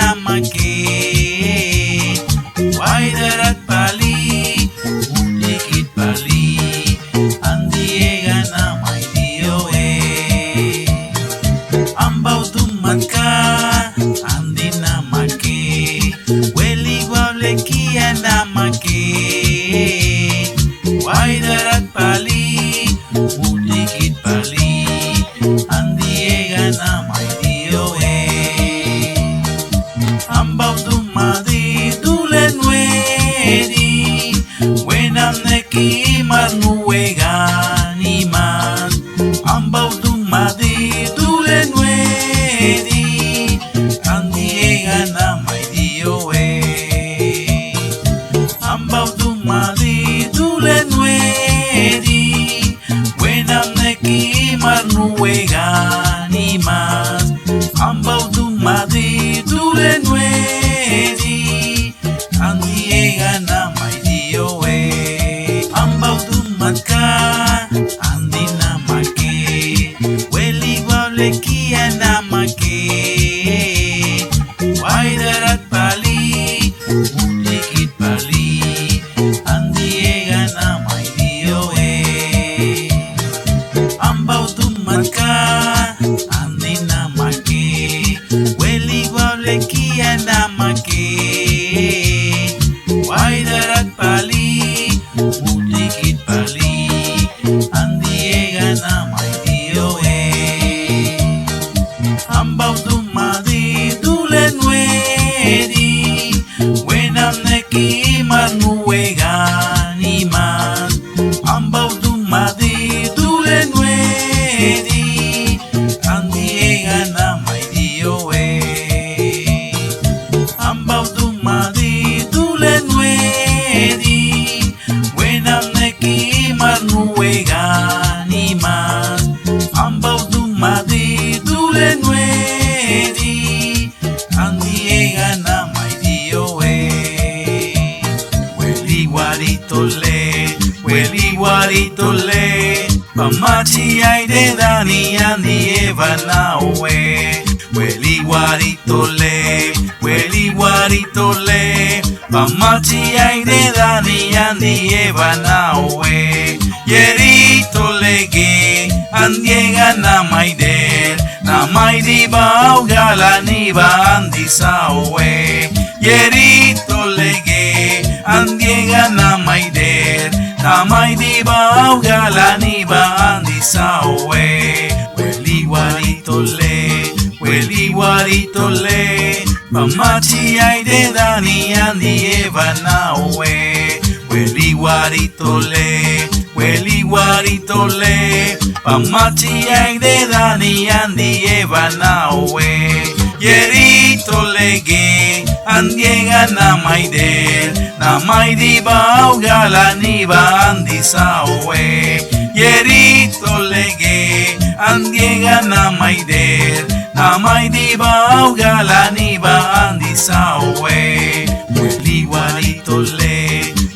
namake Waidarat pali Unikit pali Andiega namay dioe Ambau tumatka Andi namake Weli wablekia namake Waidarat pali Unikit pali Andiega namay dioe Ambau tumadi dulen wedi Wenam neki marnuegan iman Ambau tumadi dulen wedi Andiega namay dioe Ambau tumadi dulen wedi Wenam neki marnuegan iman Ambau tumadi dulen wedi Andiega namay dioe Ambau tumatka Andi namake Weli wablekia namake Waidarat pali Unikit pali Andiega namay dioe Ambau tumatka Andi namake Weli wablekia namake Waidarat pali Unikit pali Andiega namay dioe Ambau tumadi dulen wedi Wenam neki marnuegan iman Ambau tumadi dulen wedi Andiega namay dioe Ambau tumadi dulen wedi Wenam neki marnuegan iman Ambau tumadi dulen wedi Andiega namay dioe Weli warito le Pamachi aire dani andieva nawe Weli warito le Pamachi aire dani andieva nawe Yerito lege andiega namay der Namay di baugala ni ba andi sawe Yerito lege andiega namay der Namay di baugala ni ba andi sawe Weli warito le Pamachi aire dani andieva nawe Weli warito le Pamachi aire dani andieva nawe Yerito lege andiega namay der Namay di baugala ni ba andi sawe Yerito lege andiega namay der Namay di baugala ni ba andi sawe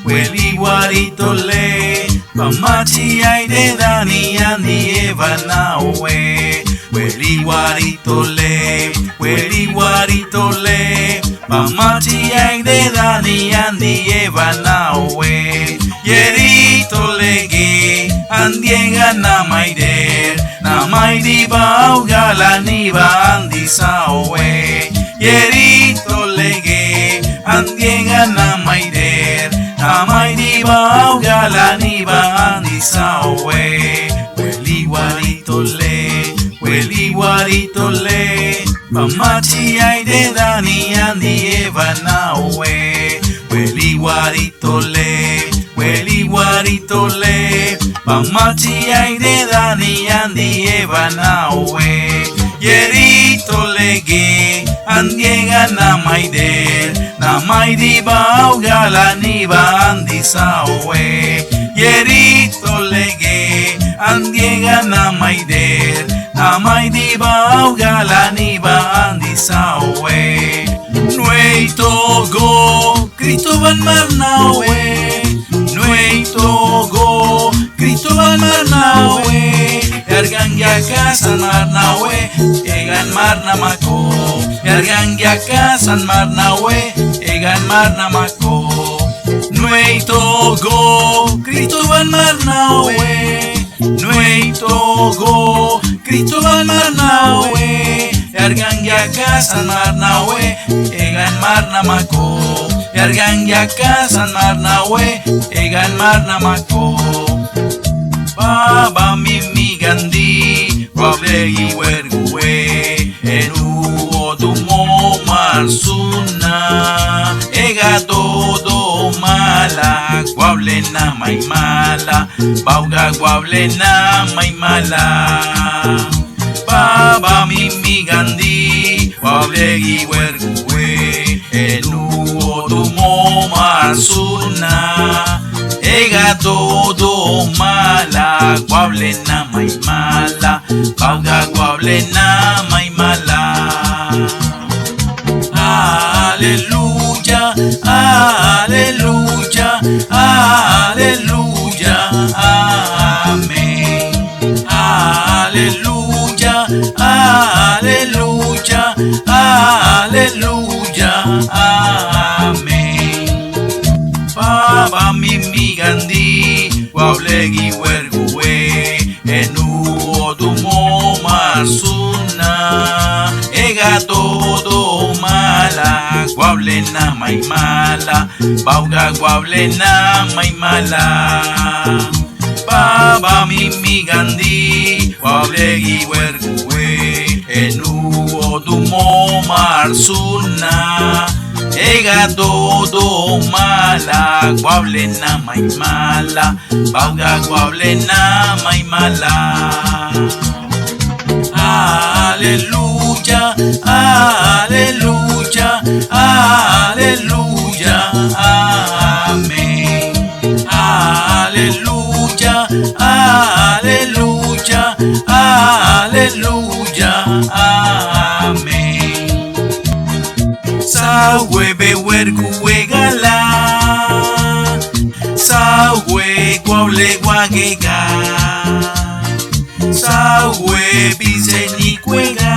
Weli warito le Pamachi aire dani andieva nawe Weli warito le Pamachi aire dani andieva nawe Yerito lege andiega namay der Namay di baugala ni ba andi sawe Yerito lege andiega namay der Namay di baugala ni ba andi sawe Weli warito le Pamachi aire dani andieva nawe Weli warito le Pamachi aire dani andieva nawe Yerito lege andiega namay der Namay di baugala ni ba andi sawe Yerito lege andiega namay der Namay di baugala ni ba andi sawe Nuey togo Critoban marnawe Nuey togo Critoban marnawe Ergan yakasan marnawe Egan marnamako Yargangyaka san marnawe egan marnamako Nuei togo Kristoban marnawe Nuei togo Kristoban marnawe Yargangyaka san marnawe egan marnamako Yargangyaka san marnawe egan marnamako Baba mimi gandi Wablegi werguwe Enu otumo marsuna Ega todo mala Guablena may mala Bauga guablena may mala Baba mimi gandi Wablegi werguwe Enu otumo marsuna Ega todo mala, guablena may mala, bauga guablena may mala. Aleluya, aleluya, aleluya, amén. Aleluya, aleluya, aleluya, amén. Baba mimi gandi Wablegi werguwe Enu odumo marsuna Ega todo mala Guablena may mala Bauga guablena may mala Baba mimi gandi Wablegi werguwe Enu odumo marsuna Ega todo mala, guablena may mala, bauga guablena may mala. Aleluya, aleluya, aleluya, amén. Aleluya, aleluya, aleluya, amén. Sawe be werguwe gala Sawe guable guagega Sawe biseni cuega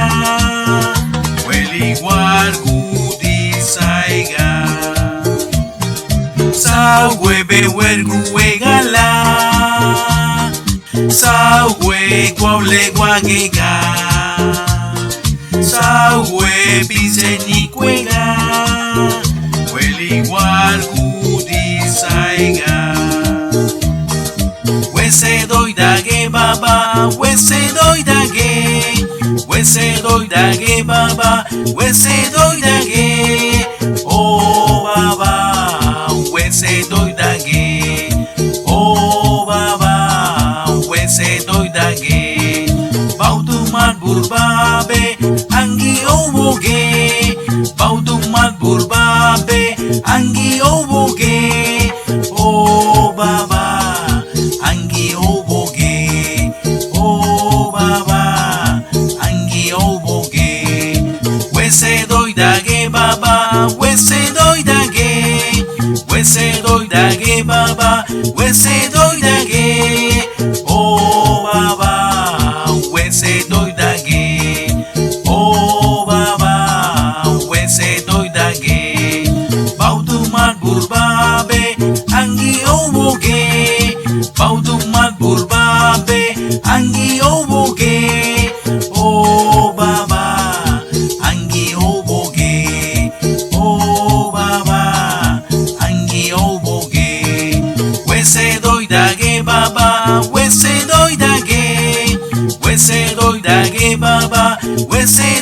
Weli wargudi saiga Sawe be werguwe gala Sawe guable guagega Sawe biseni cuega Weli wargudi saiga Wese doy dage baba Wese doy dage Wese doy dage baba Wese doy dage Oh baba Wese doy dage Oh baba Wese doy dage Bautumat burbabe Anggi oboge Bautumat burbabe Anggi oboge Oh baba Anggi oboge Oh baba Anggi oboge Wese doy dage baba Wese doy dage Wese doy dage baba Wese doy dage Oh baba Wese doy dage Oh baba Wese doy dage Bautumat burbabe Anggi oboge Bautumat burbabe Anggi oboge Oh baba Anggi oboge Oh baba Anggi oboge Wese doy dage baba Wese doy dage Wese doy dage baba Wese